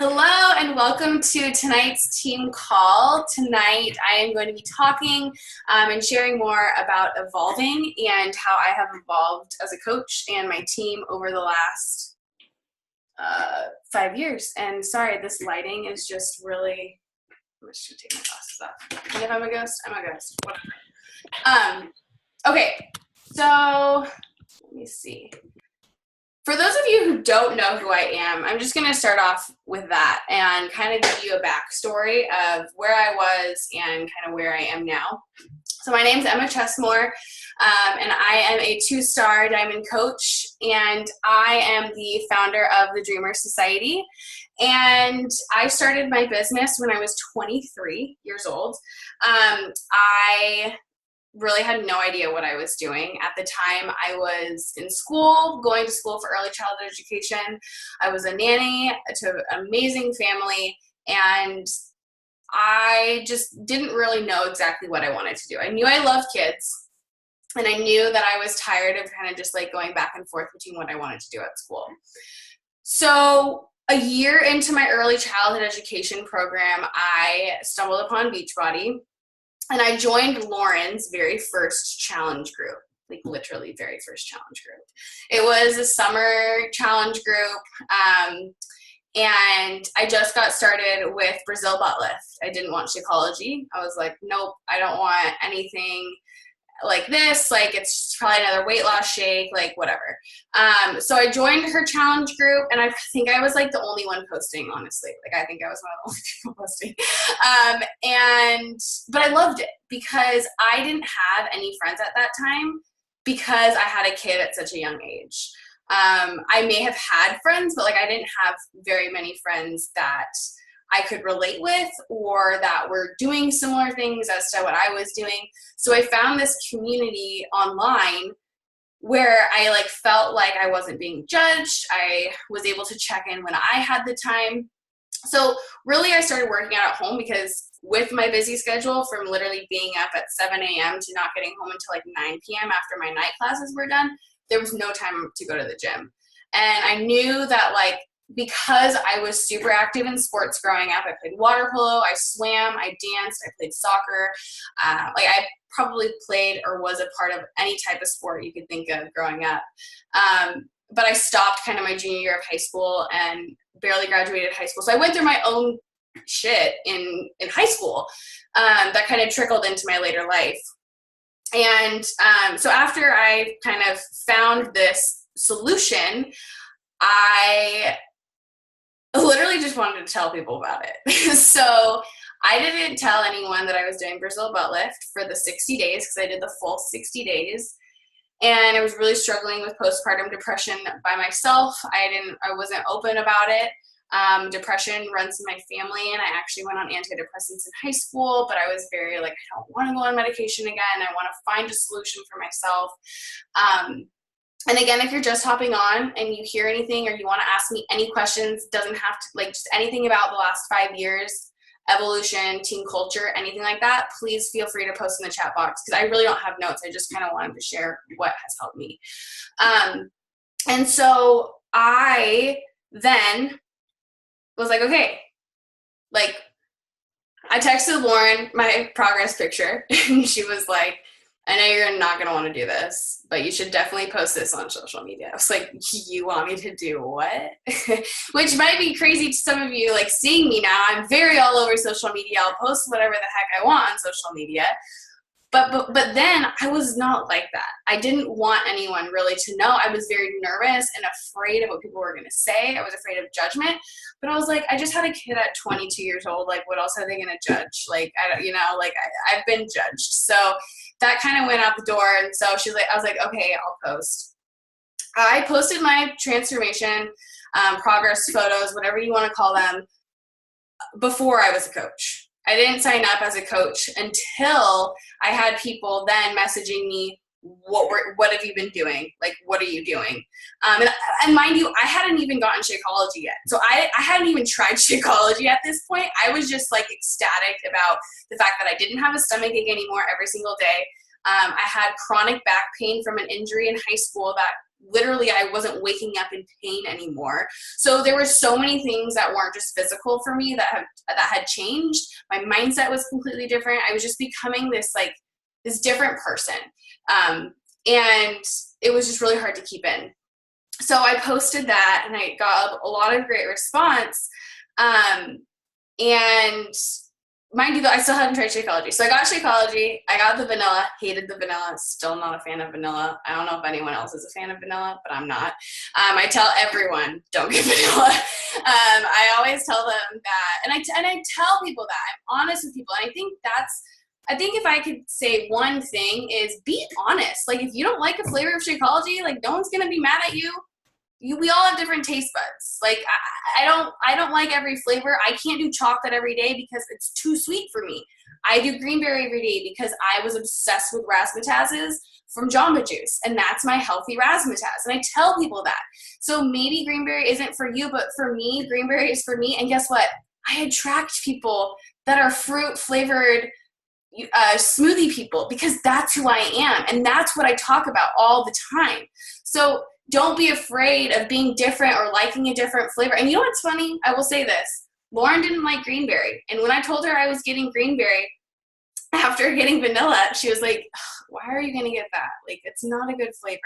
Hello and welcome to tonight's team call. Tonight I am going to be talking and sharing more about evolving and how I have evolved as a coach and my team over the last 5 years. And sorry, this lighting is just really, I'm just going to take my glasses off. And if I'm a ghost, I'm a ghost. Whatever. Okay, so let me see. For those of you who don't know who I am, I'm just going to start off with that and kind of give you a backstory of where I was and kind of where I am now. So my name is Chesmore, and I am a 2-star diamond coach, and I am the founder of the Dreamer Society. And I started my business when I was 23 years old. I really had no idea what I was doing. At the time, I was in school, going to school for early childhood education. I was a nanny to an amazing family, and I just didn't really know exactly what I wanted to do. I knew I loved kids, and I knew that I was tired of kind of just like going back and forth between what I wanted to do at school. So a year into my early childhood education program, I stumbled upon Beachbody. And I joined Lauren's very first challenge group, like literally very first challenge group. It was a summer challenge group, and I just got started with Brazil butt lift. I didn't want Shakeology. I was like, nope, I don't want anything like this. Like, it's probably another weight loss shake, like whatever. So I joined her challenge group, and I think I was like the only one posting, honestly. Like, I think I was one of the only people posting. But I loved it because I didn't have any friends at that time because I had a kid at such a young age. I may have had friends, but like I didn't have very many friends that I could relate with or that were doing similar things as to what I was doing. So I found this community online where I like felt like I wasn't being judged. I was able to check in when I had the time. So really I started working out at home because with my busy schedule from literally being up at 7 a.m. to not getting home until like 9 p.m. after my night classes were done, there was no time to go to the gym. And I knew that like, because I was super active in sports growing up, I played water polo, I swam, I danced, I played soccer. Like I probably played or was a part of any type of sport you could think of growing up. But I stopped kind of my junior year of high school and barely graduated high school. So I went through my own shit in high school that kind of trickled into my later life. And so after I kind of found this solution, I literally just wanted to tell people about it. So I didn't tell anyone that I was doing Brazil butt lift for the 60 days because I did the full 60 days. And I was really struggling with postpartum depression by myself. I wasn't open about it. Depression runs in my family, and I actually went on antidepressants in high school, but I was very like, I don't want to go on medication again. I want to find a solution for myself. And again, if you're just hopping on and you hear anything or you want to ask me any questions, doesn't have to, like just anything about the last 5 years, evolution, teen culture, anything like that, please feel free to post in the chat box because I really don't have notes. I just kind of wanted to share what has helped me. And so I then was like, okay, like I texted Lauren my progress picture and she was like, I know you're not going to want to do this, but you should definitely post this on social media. I was like, you want me to do what? Which might be crazy to some of you, like seeing me now. I'm very all over social media. I'll post whatever the heck I want on social media. But then I was not like that. I didn't want anyone really to know. I was very nervous and afraid of what people were going to say. I was afraid of judgment. But I was like, I just had a kid at 22 years old. Like, what else are they going to judge? Like, I've been judged. So that kind of went out the door. And so I was like, okay, I'll post. I posted my transformation, progress photos, whatever you want to call them, before I was a coach. I didn't sign up as a coach until I had people then messaging me, what have you been doing? Like, what are you doing? And mind you, I hadn't even gotten Shakeology yet. So I hadn't even tried Shakeology at this point. I was just like ecstatic about the fact that I didn't have a stomach ache anymore every single day. I had chronic back pain from an injury in high school that literally I wasn't waking up in pain anymore. So there were so many things that weren't just physical for me that had changed. My mindset was completely different. I was just becoming this different person. And it was just really hard to keep in. So I posted that and I got a lot of great response. And mind you, though, I still hadn't tried Shakeology. So I got Shakeology. I got the vanilla. Hated the vanilla. Still not a fan of vanilla. I don't know if anyone else is a fan of vanilla, but I'm not. I tell everyone, don't get vanilla. I always tell them that. And I tell people that. I'm honest with people. And I think if I could say one thing is be honest. Like, if you don't like a flavor of Shakeology, like, no one's going to be mad at you. We all have different taste buds. Like, I don't like every flavor. I can't do chocolate every day because it's too sweet for me. I do greenberry every day because I was obsessed with razzmatazes from Jamba Juice, and that's my healthy razzmatazz. And I tell people that. So maybe greenberry isn't for you, but for me, greenberry is for me. And guess what? I attract people that are fruit flavored smoothie people because that's who I am. And that's what I talk about all the time. So don't be afraid of being different or liking a different flavor. And you know what's funny? I will say this. Lauren didn't like greenberry. And when I told her I was getting greenberry after getting vanilla, she was like, why are you going to get that? Like, it's not a good flavor.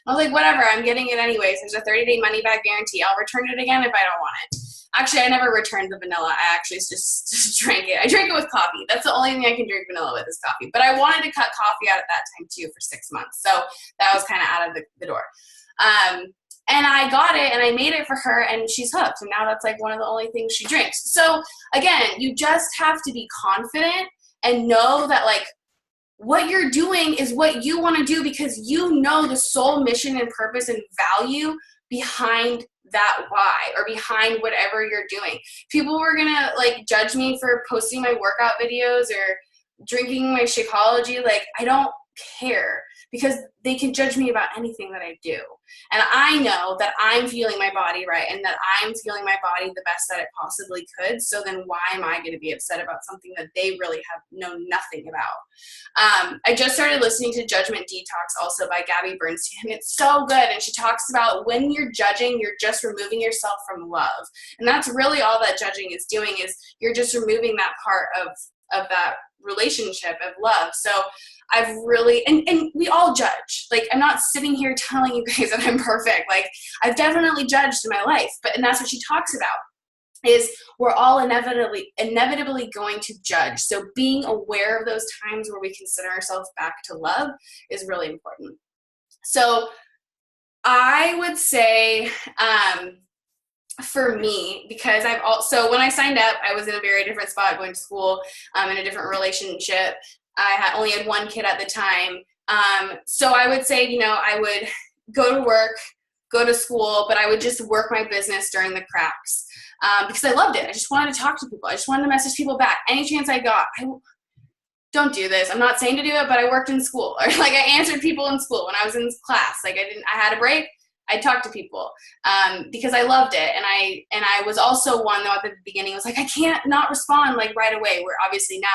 I was like, whatever, I'm getting it anyways. There's a 30-day money-back guarantee. I'll return it again if I don't want it. Actually, I never returned the vanilla. I actually just drank it. I drank it with coffee. That's the only thing I can drink vanilla with is coffee. But I wanted to cut coffee out at that time, too, for 6 months. So that was kind of out of the door. And I got it and I made it for her and she's hooked. And now that's like one of the only things she drinks. So again, you just have to be confident and know that like what you're doing is what you want to do because you know the sole mission and purpose and value behind that why or behind whatever you're doing. People were going to like judge me for posting my workout videos or drinking my Shakeology. Like, I don't care because they can judge me about anything that I do. And I know that I'm feeling my body right and that I'm feeling my body the best that it possibly could. So then why am I going to be upset about something that they really have known nothing about? I just started listening to Judgement Detox also by Gabby Bernstein. And it's so good. And she talks about when you're judging, you're just removing yourself from love. And that's really all that judging is doing is you're just removing that part of that relationship of love. So I've really, and we all judge. Like, I'm not sitting here telling you guys that I'm perfect. Like, I've definitely judged in my life, and that's what she talks about is we're all inevitably going to judge. So being aware of those times where we consider ourselves back to love is really important. So I would say, for me, because so when I signed up, I was in a very different spot going to school, in a different relationship. I only had one kid at the time. So I would say, I would go to work, go to school, but I would just work my business during the cracks, because I loved it. I just wanted to talk to people. I just wanted to message people back. Any chance I got, don't do this. I'm not saying to do it, but I worked in school, or like I answered people in school when I was in class. Like I had a break. I talked to people, because I loved it. And I was also one though at the beginning was like, I can't not respond like right away, where obviously now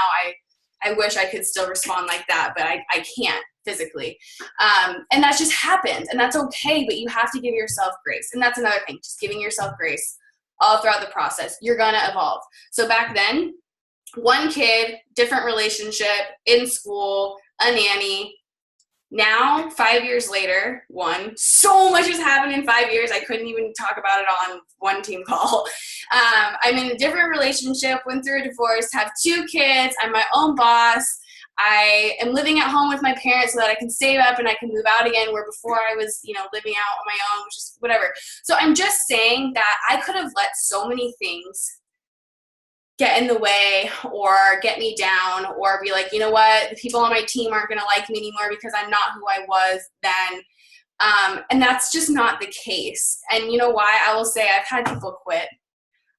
I wish I could still respond like that, but I can't physically. And that just happens and that's okay, but you have to give yourself grace. And that's another thing, just giving yourself grace all throughout the process. You're going to evolve. So back then, one kid, different relationship, in school, a nanny. Now, 5 years later, so much has happened in 5 years. I couldn't even talk about it on one team call. I'm in a different relationship, went through a divorce, have 2 kids. I'm my own boss. I am living at home with my parents so that I can save up and I can move out again, where before I was, living out on my own, which is whatever. So I'm just saying that I could have let so many things get in the way or get me down or be like, you know what, the people on my team aren't going to like me anymore because I'm not who I was then. And that's just not the case. And you know why? I will say I've had people quit.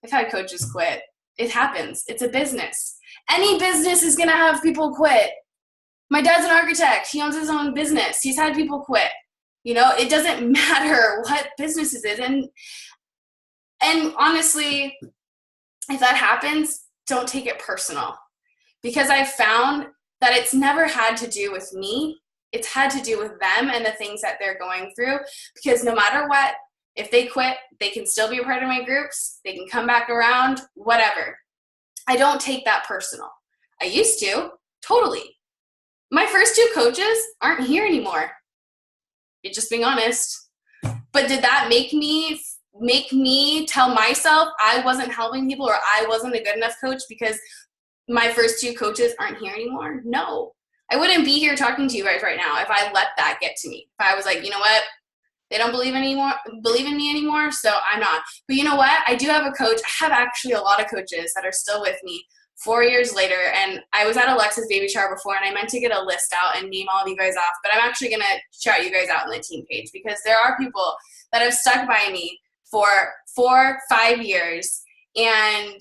I've had coaches quit. It happens. It's a business. Any business is going to have people quit. My dad's an architect. He owns his own business. He's had people quit. It doesn't matter what business it is. And honestly, if that happens, don't take it personal, because I found that it's never had to do with me. it's had to do with them and the things that they're going through, because no matter what, if they quit, they can still be a part of my groups. They can come back around, whatever. I don't take that personal. I used to, totally. My first 2 coaches aren't here anymore. You're just being honest. But did that make me tell myself I wasn't helping people or I wasn't a good enough coach because my first 2 coaches aren't here anymore? No. I wouldn't be here talking to you guys right now if I let that get to me. If I was like, you know what? They don't believe in me anymore, so I'm not. But you know what? I do have a coach. I have actually a lot of coaches that are still with me 4 years later. And I was at Alexa's baby shower before, and I meant to get a list out and name all of you guys off. But I'm actually going to shout you guys out on the team page, because there are people that have stuck by me for 4, 5 years. And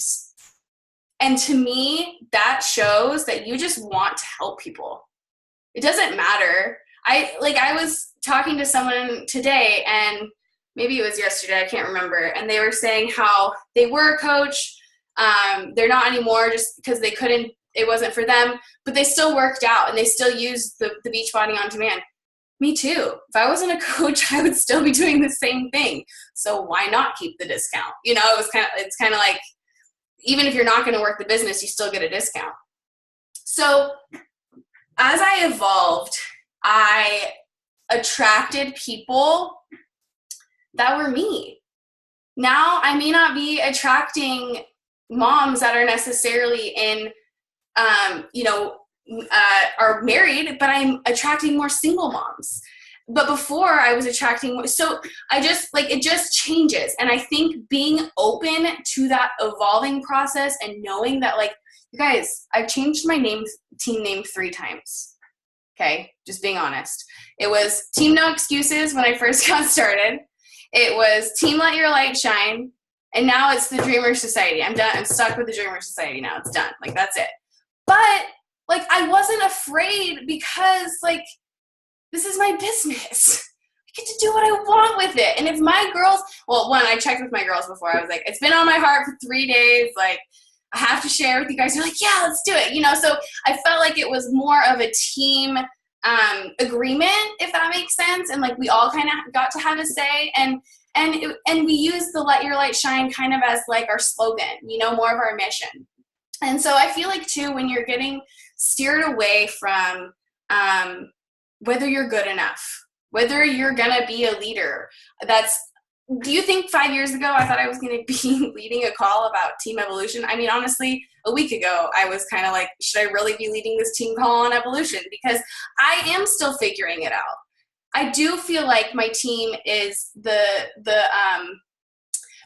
to me, that shows that you just want to help people. It doesn't matter. I was talking to someone today, and maybe it was yesterday, I can't remember, and they were saying how they were a coach, they're not anymore just because they couldn't, it wasn't for them, but they still worked out and they still used the Beachbody on Demand. Me too. If I wasn't a coach, I would still be doing the same thing. So why not keep the discount? You know, it's kind of like, even if you're not going to work the business, you still get a discount. So as I evolved, I attracted people that were me. Now I may not be attracting moms that are necessarily in, are married, but I'm attracting more single moms. But before I was attracting more, so I just it just changes. And I think being open to that evolving process and knowing that, like, you guys, I've changed my team name 3 times. Okay, just being honest. It was Team No Excuses when I first got started. It was Team Let Your Light Shine. And now it's the Dreamer Society. I'm done. I'm stuck with the Dreamer Society now. It's done. Like, that's it. But, like, I wasn't afraid because, like, this is my business. I get to do what I want with it. And if my girls, well, one, I checked with my girls before. I was like, it's been on my heart for 3 days. Like, I have to share with you guys. They're like, yeah, let's do it. You know, so I felt like it was more of a team agreement, if that makes sense. And like, we all kind of got to have a say, and we used the Let Your Light Shine kind of as like our slogan, you know, more of our mission. And so I feel like too, when you're getting steered away from whether you're good enough, whether you're gonna be a leader, do you think 5 years ago I thought I was going to be leading a call about team evolution? I mean, honestly, a week ago I was kind of like, should I really be leading this team call on evolution? Because I am still figuring it out. I do feel like my team is the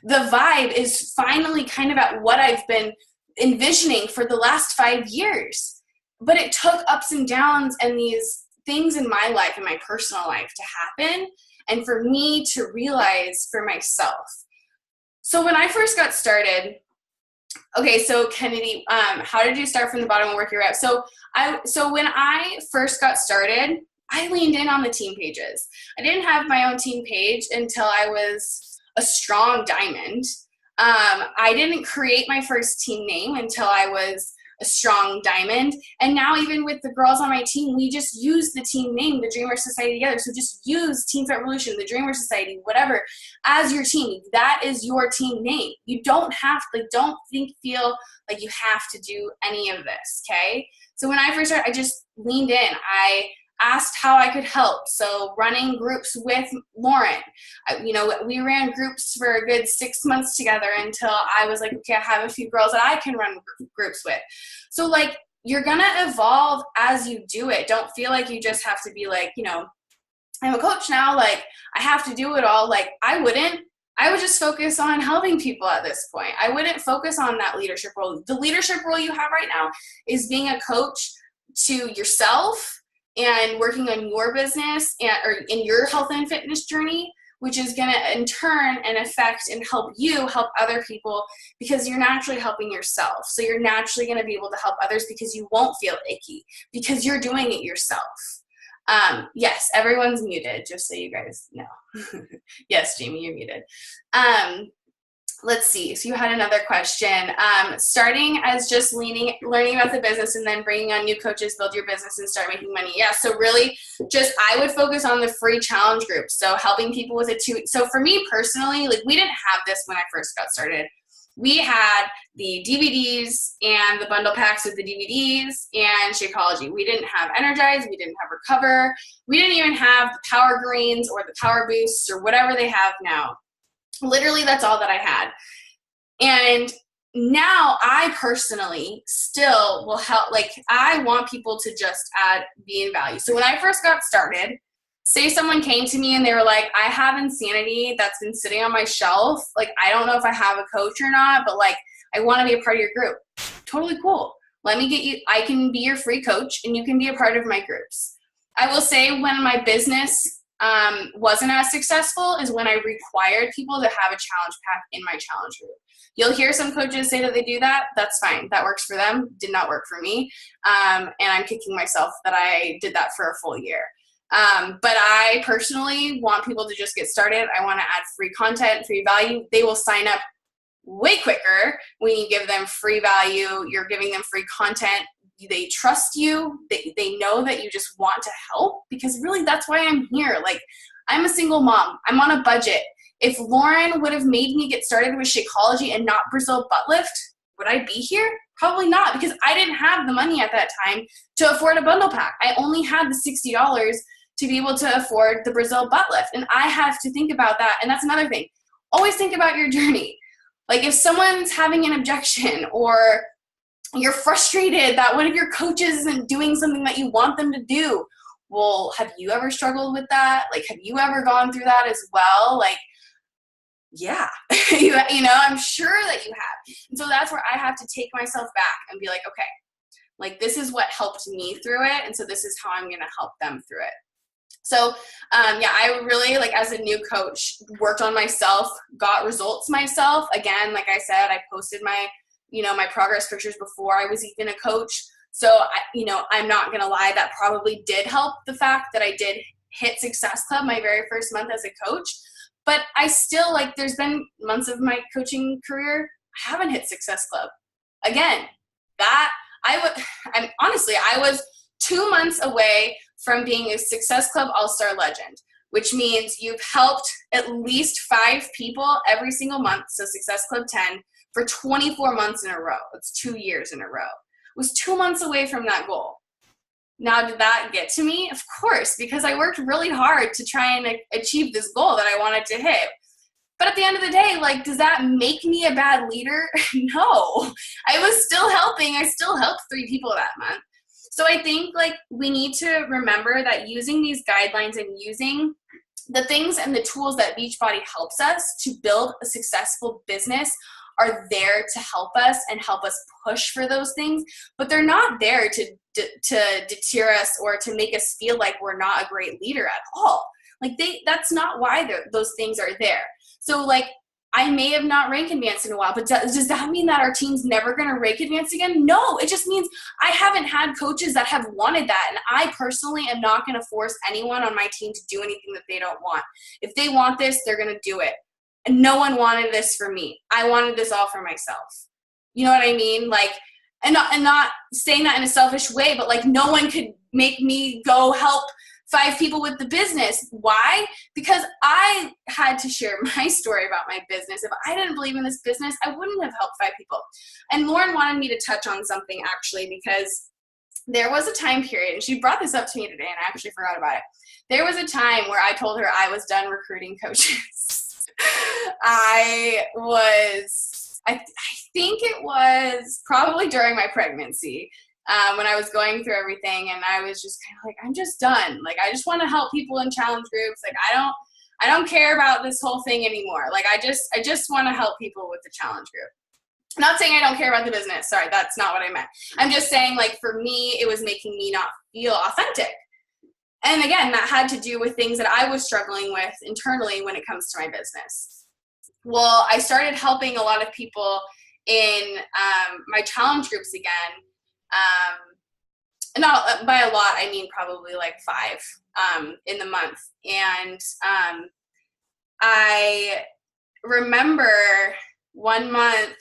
vibe is finally kind of at what I've been envisioning for the last 5 years. But it took ups and downs and these things in my life, in my personal life, to happen, and for me to realize for myself. So when I first got started, okay, so Kennedy, how did you start from the bottom and work your way up? So when I first got started, I leaned in on the team pages. I didn't have my own team page until I was a strong diamond. I didn't create my first team name until I was a strong diamond. And now even with the girls on my team, we just use the team name, the Dreamer Society, together. So just use Team Fit Revolution, the Dreamer Society, whatever, as your team. That is your team name. You don't have to, feel like you have to do any of this, okay? So when I first started, I just leaned in. I asked how I could help. So running groups with Lauren, we ran groups for a good 6 months together until I was like, okay, I have a few girls that I can run groups with. So like, you're going to evolve as you do it. Don't feel like you just have to be like, I'm a coach now. Like, I have to do it all. Like, I wouldn't. I would just focus on helping people at this point. I wouldn't focus on that leadership role. The leadership role you have right now is being a coach to yourself and working on your business or in your health and fitness journey, which is going to in turn and affect and help other people, because you're naturally helping yourself. So you're naturally going to be able to help others because you won't feel icky because you're doing it yourself. Yes, everyone's muted, just so you guys know. Yes, Jamie, you're muted. let's see. So you had another question. Starting as just learning about the business and then bringing on new coaches, build your business and start making money. Yeah. So really just, I would focus on the free challenge groups. So helping people with it too. So for me personally, like we didn't have this when I first got started. We had the DVDs and the bundle packs with the DVDs and Shakeology. We didn't have Energize. We didn't have Recover. We didn't even have the Power Greens or the Power Boosts or whatever they have now. Literally, that's all that I had. And now I personally still will help, like I want people to just be in value. So when I first got started, say someone came to me and they were like, I have Insanity that's been sitting on my shelf. Like, I don't know if I have a coach or not, but like, I want to be a part of your group. Totally cool. Let me get you, I can be your free coach and you can be a part of my groups. I will say when my business wasn't as successful is when I required people to have a challenge pack in my challenge group. You'll hear some coaches say that they do that. That's fine. That works for them. Did not work for me. And I'm kicking myself that I did that for a full year. But I personally want people to just get started. I want to add free content, free value. They will sign up way quicker when you give them free value. You're giving them free content. They trust you. They know that you just want to help, because really that's why I'm here. Like, I'm a single mom. I'm on a budget. If Lauren would have made me get started with Shakeology and not Brazil butt lift, would I be here? Probably not, because I didn't have the money at that time to afford a bundle pack. I only had the $60 to be able to afford the Brazil butt lift. And I have to think about that. And that's another thing. Always think about your journey. Like, if someone's having an objection or you're frustrated that one of your coaches isn't doing something that you want them to do, well, have you ever struggled with that? Like, have you ever gone through that as well? Like, yeah, you know, I'm sure that you have. And so that's where I have to take myself back and be like, okay, like, this is what helped me through it. And so this is how I'm going to help them through it. So, yeah, I really, like, as a new coach, worked on myself, got results myself. Again, like I said, I posted my progress pictures before I was even a coach. So, I'm not going to lie, that probably did help the fact that I did hit Success Club my very first month as a coach. But I still, like, there's been months of my coaching career, I haven't hit Success Club. Again, honestly, I was 2 months away from being a Success Club All-Star Legend, which means you've helped at least 5 people every single month, so Success Club 10, for 24 months in a row. It's 2 years in a row. I was 2 months away from that goal. Now, did that get to me? Of course, because I worked really hard to try and achieve this goal that I wanted to hit. But at the end of the day, like, does that make me a bad leader? No. I was still helping. I still helped 3 people that month. So I think, like, we need to remember that using these guidelines and using the things and the tools that Beachbody helps us to build a successful business are there to help us and help us push for those things, but they're not there to deter us or to make us feel like we're not a great leader at all. Like, that's not why those things are there. So, like, I may have not ranked advanced in a while, but does that mean that our team's never going to rank advanced again? No, it just means I haven't had coaches that have wanted that. And I personally am not going to force anyone on my team to do anything that they don't want. If they want this, they're going to do it. And no one wanted this for me. I wanted this all for myself. You know what I mean? Like, and not saying that in a selfish way, but like, no one could make me go help 5 people with the business. Why? Because I had to share my story about my business. If I didn't believe in this business, I wouldn't have helped 5 people. And Lauren wanted me to touch on something, actually, because there was a time period, and she brought this up to me today, and I actually forgot about it. There was a time where I told her I was done recruiting coaches. I think it was probably during my pregnancy. When I was going through everything, and I was just kind of like, I'm just done. Like, I just want to help people in challenge groups. Like, I don't care about this whole thing anymore. Like, I just want to help people with the challenge group. I'm not saying I don't care about the business. Sorry, that's not what I meant. I'm just saying, like, for me, it was making me not feel authentic. And again, that had to do with things that I was struggling with internally when it comes to my business. Well, I started helping a lot of people in my challenge groups again. Not by a lot, I mean probably like 5 in the month. And I remember 1 month,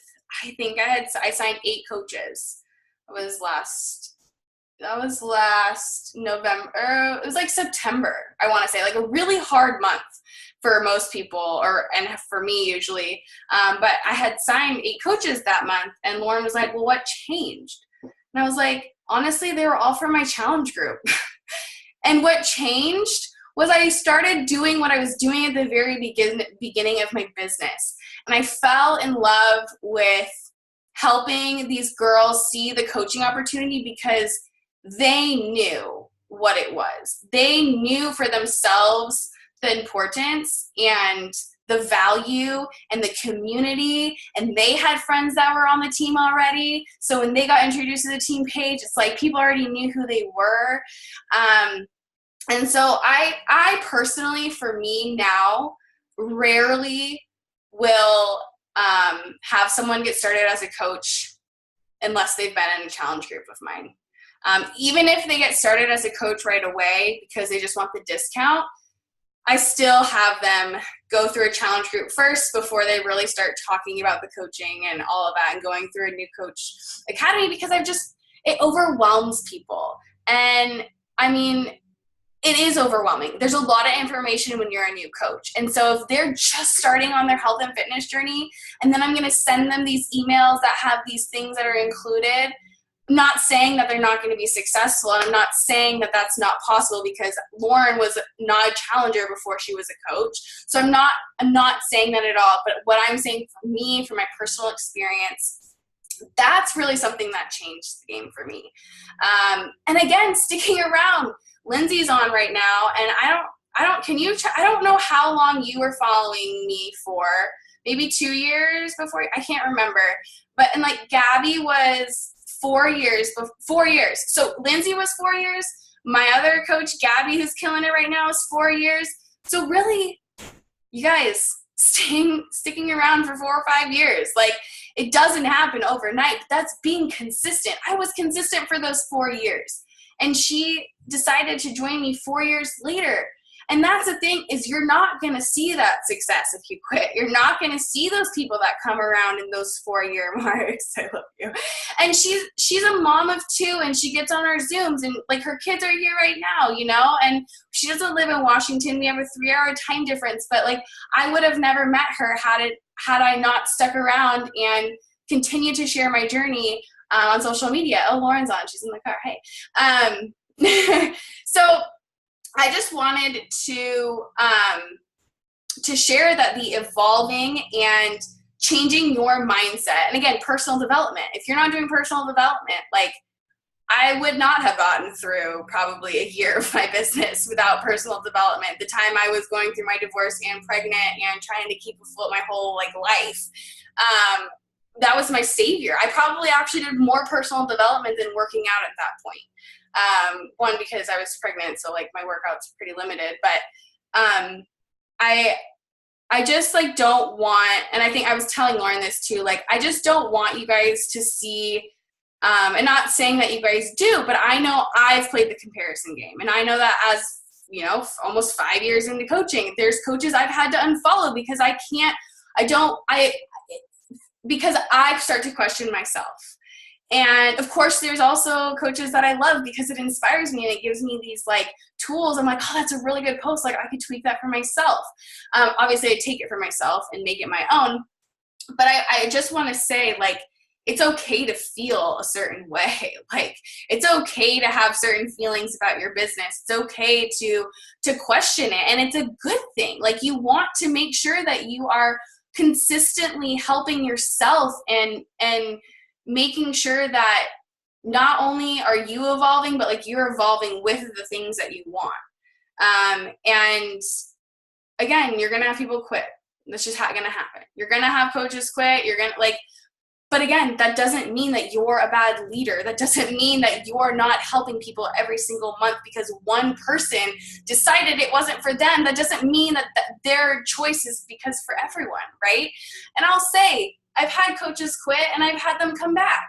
I think I signed 8 coaches. That was last November. It was like September, I want to say, like a really hard month for most people, and for me usually. But I had signed 8 coaches that month, and Lauren was like, well, what changed? And I was like, honestly, they were all from my challenge group. And what changed was I started doing what I was doing at the very beginning of my business. And I fell in love with helping these girls see the coaching opportunity because they knew what it was. They knew for themselves the importance and the value and the community, and they had friends that were on the team already. So when they got introduced to the team page, it's like people already knew who they were. And so I personally, for me now, rarely will have someone get started as a coach unless they've been in a challenge group of mine. Even if they get started as a coach right away because they just want the discount, I still have them go through a challenge group first before they really start talking about the coaching and all of that and going through a new coach academy, because it overwhelms people. And I mean, it is overwhelming. There's a lot of information when you're a new coach. And so if they're just starting on their health and fitness journey, and then I'm going to send them these emails that have these things that are included, not saying that they're not going to be successful. And I'm not saying that that's not possible, because Lauren was not a challenger before she was a coach. So I'm not saying that at all. But what I'm saying for me, from my personal experience, that's really something that changed the game for me. And again, sticking around. Lindsay's on right now, and I don't know how long you were following me for. Maybe 2 years before, I can't remember. And like Gabby was 4 years. So Lindsay was 4 years. My other coach, Gabby, who's killing it right now, is 4 years. So really, you guys, sticking around for 4 or 5 years. Like, it doesn't happen overnight, but that's being consistent. I was consistent for those 4 years. And she decided to join me 4 years later. And that's the thing, is you're not going to see that success if you quit. You're not going to see those people that come around in those 4-year marks. I love you. And she's a mom of 2, and she gets on our Zooms, and like her kids are here right now, and she doesn't live in Washington. We have a 3-hour time difference, but like I would have never met her had I not stuck around and continued to share my journey on social media. Oh, Lauren's on. She's in the car. Hey. So I just wanted to share that the evolving and changing your mindset, and again, personal development. If you're not doing personal development, like I would not have gotten through probably a year of my business without personal development. The time I was going through my divorce and pregnant and trying to keep afloat my whole life. That was my savior. I probably actually did more personal development than working out at that point. One, because I was pregnant, so like my workouts are pretty limited, but I just don't want, and I think I was telling Lauren this too, I just don't want you guys to see, and not saying that you guys do, but I know I've played the comparison game, and I know that as, almost 5 years into coaching, there's coaches I've had to unfollow because because I start to question myself. And of course, there's also coaches that I love because it inspires me and it gives me these tools. I'm like, oh, that's a really good post. I could tweak that for myself. Obviously, I take it for myself and make it my own. But I just want to say, it's okay to feel a certain way. It's okay to have certain feelings about your business. It's okay to question it. And it's a good thing. You want to make sure that you are consistently helping yourself and making sure that not only are you evolving, but you're evolving with the things that you want. And again, you're going to have people quit. That's just going to happen. You're going to have coaches quit. You're going to but again, that doesn't mean that you're a bad leader. That doesn't mean that you're not helping people every single month because one person decided it wasn't for them. That doesn't mean that their choice is because for everyone, right? And I'll say, I've had coaches quit and I've had them come back.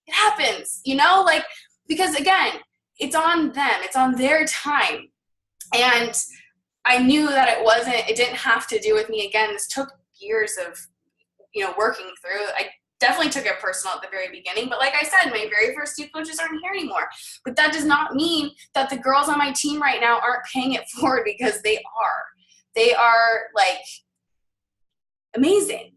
It happens, because again, it's on them. It's on their time. And I knew that it didn't have to do with me. Again, this took years of working through. I definitely took it personal at the very beginning, but like I said, my very first two coaches aren't here anymore. But that does not mean that the girls on my team right now aren't paying it forward, because they are. They are like amazing.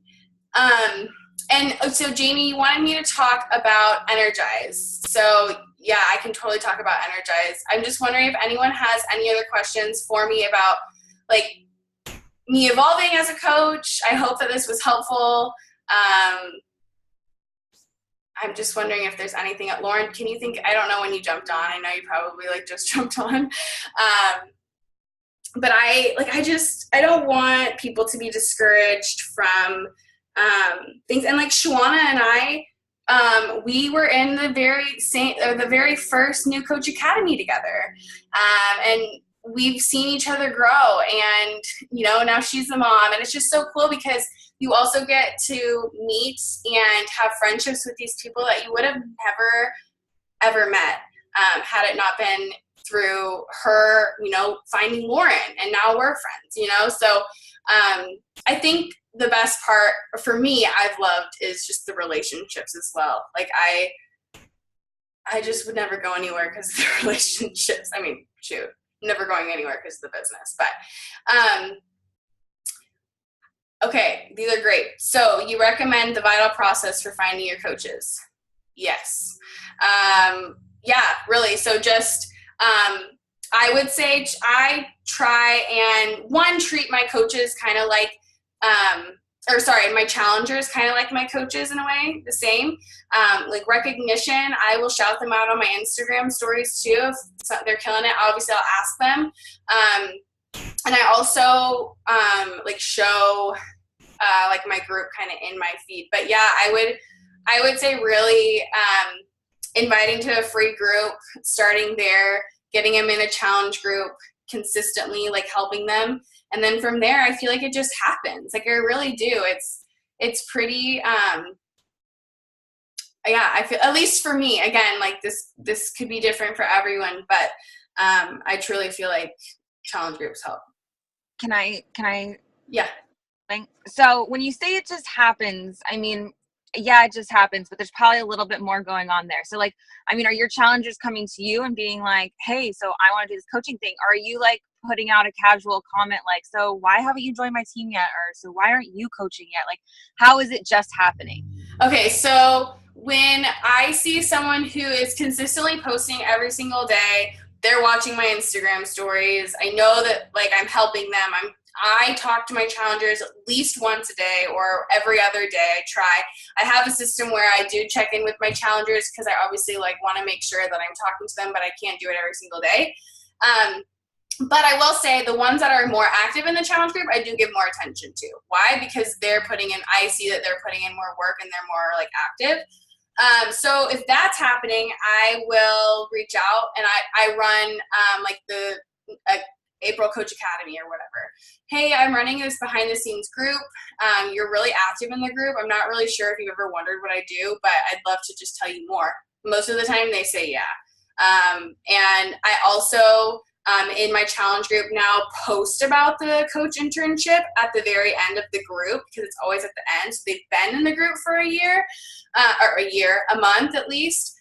And so Jamie, you wanted me to talk about Energize. So yeah, I can totally talk about Energize. I'm just wondering if anyone has any other questions for me about like me evolving as a coach. I hope that this was helpful. I'm just wondering if there's anything. Lauren, can you think? I don't know when you jumped on. I know you probably like just jumped on. But I don't want people to be discouraged from things. And like Shawana and I, we were in the very first New Coach Academy together, and we've seen each other grow. And now she's the mom, and it's just so cool because you also get to meet and have friendships with these people that you would have never ever met had it not been through her, finding Lauren, and now we're friends, so I think the best part for me I've loved is just the relationships as well. Like I just would never go anywhere because of the relationships. I mean, shoot, never going anywhere because of the business, but okay, these are great. So you recommend the Vital process for finding your coaches? Yes. Yeah, really. So just I would say I try and treat my coaches kind of like, my challengers kind of like my coaches in a way, the same. Like recognition, I will shout them out on my Instagram stories too. If they're killing it, obviously I'll ask them. And I also show like my group kind of in my feed. But yeah, I would say really inviting to a free group, starting there, getting them in a challenge group consistently, like helping them. And then from there, I feel like it just happens. Like I really do. It's pretty, yeah, I feel, at least for me, again, like this could be different for everyone, but I truly feel like challenge groups help. Can I? Yeah. So when you say it just happens, I mean, yeah, it just happens, but there's probably a little bit more going on there. So like, I mean, are your challengers coming to you and being like, hey, so I want to do this coaching thing? Or are you like putting out a casual comment like, so why haven't you joined my team yet? Or so why aren't you coaching yet? Like, how is it just happening? Okay, so when I see someone who is consistently posting every single day, they're watching my Instagram stories, I know that like I'm helping them. I talk to my challengers at least once a day or every other day. I have a system where I do check in with my challengers because I obviously like want to make sure that I'm talking to them, but I can't do it every single day. But I will say the ones that are more active in the challenge group, I do give more attention to. Why? Because I see that they're putting in more work and they're more like active. So if that's happening, I will reach out and I run like the April Coach Academy or whatever. Hey, I'm running this behind the scenes group. You're really active in the group. I'm not really sure if you've ever wondered what I do, but I'd love to just tell you more. Most of the time they say yeah. And I also, in my challenge group now, post about the coach internship at the very end of the group because it's always at the end. So they've been in the group for a month at least.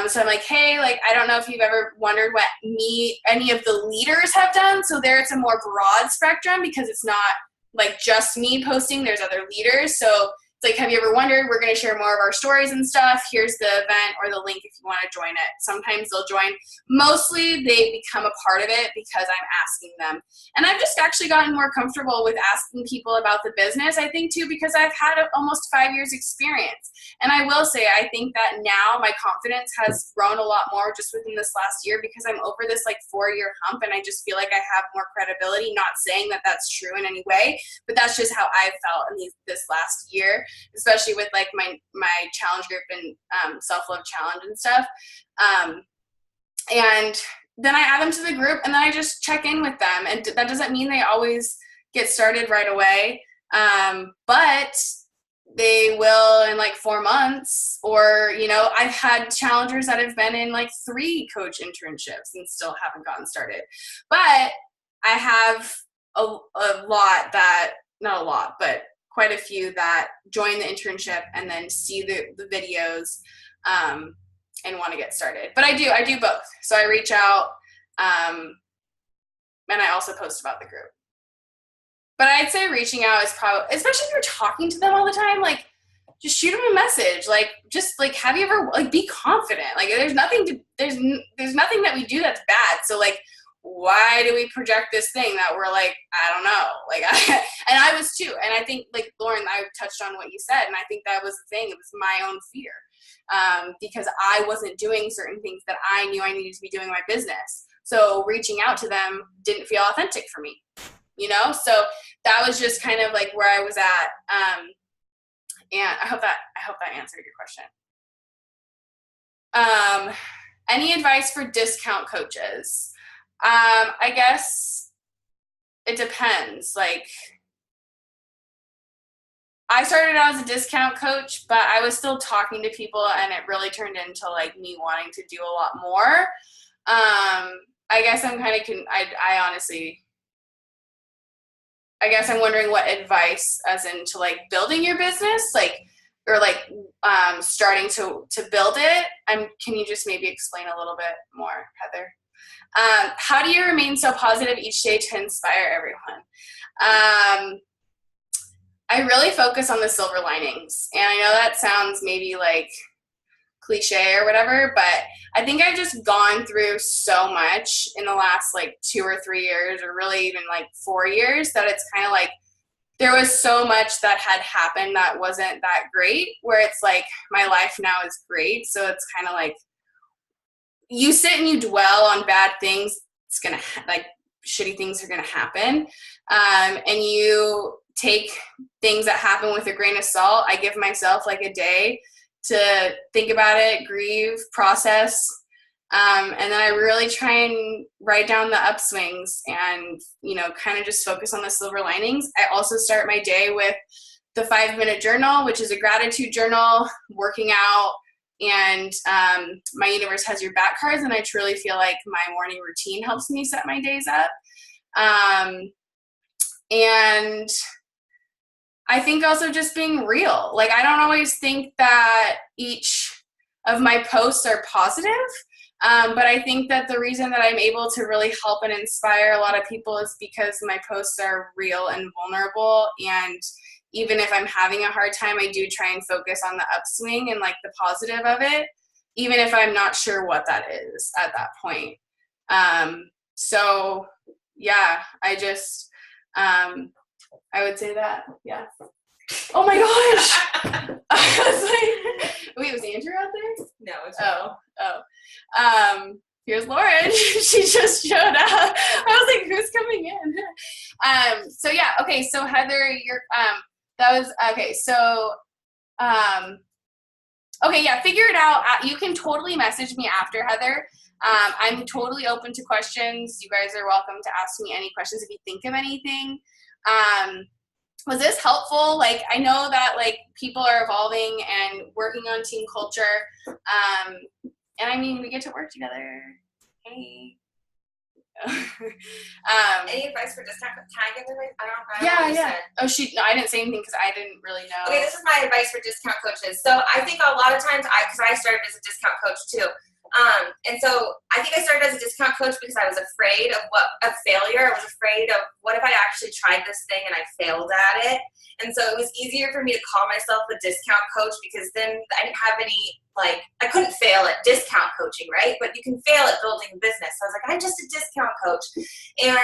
So I'm like, hey, like, I don't know if you've ever wondered what any of the leaders have done. So there it's a more broad spectrum because it's not like just me posting, there's other leaders. So it's like, have you ever wondered? We're going to share more of our stories and stuff. Here's the event or the link if you want to join it. Sometimes they'll join. Mostly they become a part of it because I'm asking them. And I've just actually gotten more comfortable with asking people about the business, I think, too, because I've had almost 5 years experience. And I will say, I think that now my confidence has grown a lot more just within this last year because I'm over this like 4-year hump and I just feel like I have more credibility, not saying that that's true in any way, but that's just how I've felt in this last year, especially with like my challenge group and self-love challenge and stuff. And then I add them to the group and then I just check in with them. And that doesn't mean they always get started right away. But they will in like 4 months, or, I've had challengers that have been in like 3 coach internships and still haven't gotten started. But I have a lot that, not a lot, but quite a few that join the internship and then see the videos and want to get started. But I do both. So I reach out and I also post about the group. But I'd say reaching out is probably, especially if you're talking to them all the time, like just shoot them a message. Like, just like, have you ever, like, be confident. Like, there's nothing that we do that's bad. So like, why do we project this thing that we're like, I don't know. Like, and I was too. And I think, like, Lauren, I touched on what you said. And I think that was the thing. It was my own fear. Because I wasn't doing certain things that I knew I needed to be doing in my business. So reaching out to them didn't feel authentic for me, you know? So that was just kind of like where I was at. And I hope that answered your question. Any advice for discount coaches? I guess it depends. Like, I started out as a discount coach, but I was still talking to people, and it really turned into like me wanting to do a lot more. I guess I'm kind of, I guess I'm wondering what advice as into like building your business, like, or like starting to build it. Can you just maybe explain a little bit more, Heather? How do you remain so positive each day to inspire everyone? I really focus on the silver linings. And I know that sounds maybe like cliche or whatever, but I think I've just gone through so much in the last like 2 or 3 years, or really even like 4 years, that it's kind of like there was so much that had happened that wasn't that great, where it's like my life now is great. So it's kind of like you sit and you dwell on bad things. It's going to like shitty things are going to happen. And you take things that happen with a grain of salt. I give myself like a day to think about it, grieve, process. And then I really try and write down the upswings and, you know, kind of just focus on the silver linings. I also start my day with the 5-minute journal, which is a gratitude journal, working out, and my Universe Has Your Back cards. And I truly feel like my morning routine helps me set my days up. And I think also just being real. Like, I don't always think that each of my posts are positive, but I think that the reason that I'm able to really help and inspire a lot of people is because my posts are real and vulnerable. And even if I'm having a hard time, I do try and focus on the upswing and like the positive of it, even if I'm not sure what that is at that point. So yeah, I would say that, yeah. Oh my gosh! I was like, wait, was Andrew out there? No, it's Here's Lauren. She just showed up. I was like, who's coming in? So yeah, okay, so Heather, that was, okay, so, okay, yeah, figure it out. You can totally message me after, Heather. I'm totally open to questions. You guys are welcome to ask me any questions if you think of anything. Was this helpful? Like, I know that like people are evolving and working on team culture. And I mean, we get to work together. Hey. Any advice for discount? Can I give advice? I don't know. Yeah. Oh, no, I didn't say anything because I didn't really know. Okay, this is my advice for discount coaches. So I think a lot of times, because I started as a discount coach too. And so I think I started as a discount coach because I was afraid of failure. I was afraid of what if I actually tried this thing and I failed at it. And so it was easier for me to call myself a discount coach because then I didn't have any, like, I couldn't fail at discount coaching, right? But you can fail at building a business. So I was like, I'm just a discount coach. And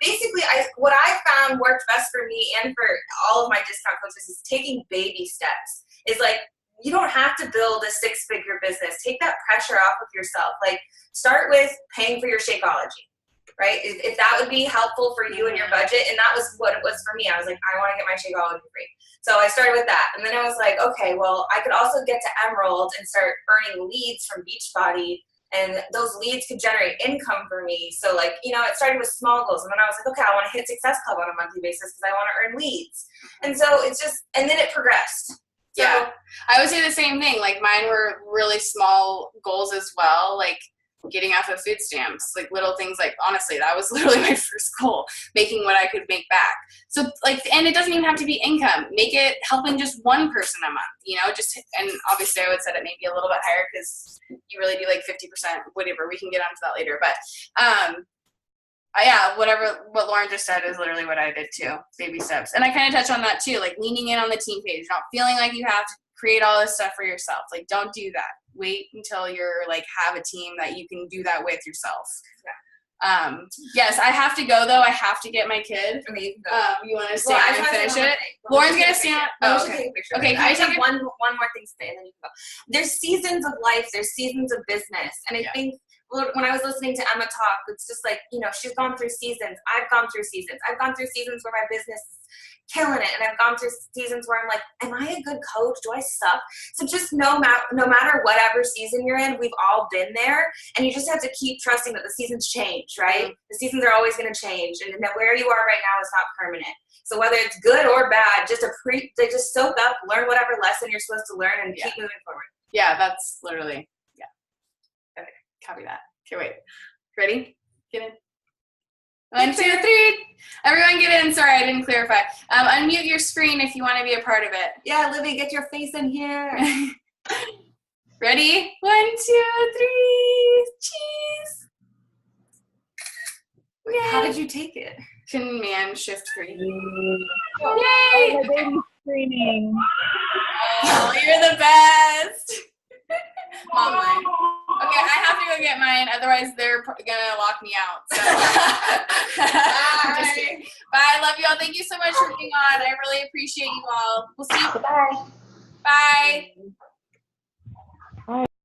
basically what I found worked best for me and for all of my discount coaches is taking baby steps. Is like, you don't have to build a 6-figure business. Take that pressure off of yourself. Like, start with paying for your Shakeology, right? If that would be helpful for you and your budget, and that was what it was for me. I was like, I want to get my Shakeology free. So I started with that. And then I was like, okay, well, I could also get to Emerald and start earning leads from Beachbody, and those leads could generate income for me. So like, you know, it started with small goals. And then I was like, okay, I want to hit Success Club on a monthly basis because I want to earn leads. And so it's just, and then it progressed. Yeah, I would say the same thing. Like, mine were really small goals as well. Like, getting off of food stamps, like little things. Like honestly, that was literally my first goal, making what I could make back. So like, and it doesn't even have to be income. Make it helping just one person a month, you know, just, and obviously I would set it maybe a little bit higher because you really do like 50%, whatever. We can get onto that later, but yeah, what Lauren just said is literally what I did too. Baby steps. And I kind of touch on that too, like leaning in on the team page, not feeling like you have to create all this stuff for yourself. Like, don't do that. Wait until you're like, have a team that you can do that with yourself. Yeah. Yes, I have to go though. I have to get my kid. Okay, you can go. You want to stand and finish it? Lauren's going to stand. Oh, okay. Okay, I just have one more thing to say and then you can go. There's seasons of life. There's seasons of business. And I think when I was listening to Emma talk, it's just like, you know, she's gone through seasons. I've gone through seasons. I've gone through seasons where my business is killing it. And I've gone through seasons where I'm like, am I a good coach? Do I suck? So just no matter whatever season you're in, we've all been there. And you just have to keep trusting that the seasons change, right? Mm-hmm. The seasons are always going to change. And that where you are right now is not permanent. So whether it's good or bad, just just soak up, learn whatever lesson you're supposed to learn and keep moving forward. Yeah, that's literally, okay, copy that. Okay, wait. Ready? Get in. 1, 2, 3. Everyone get in. Sorry, I didn't clarify. Unmute your screen if you want to be a part of it. Yeah, Libby, get your face in here. Ready? 1, 2, 3. Cheese. Wait, how did you take it? Command Shift 3. Yay! Oh, my baby's screaming. Oh, you're the best. Mom, okay, I have to go get mine, otherwise they're gonna lock me out. So. Just kidding. Bye, I love you all. Thank you so much for being on. I really appreciate you all. We'll see you. Bye. Bye.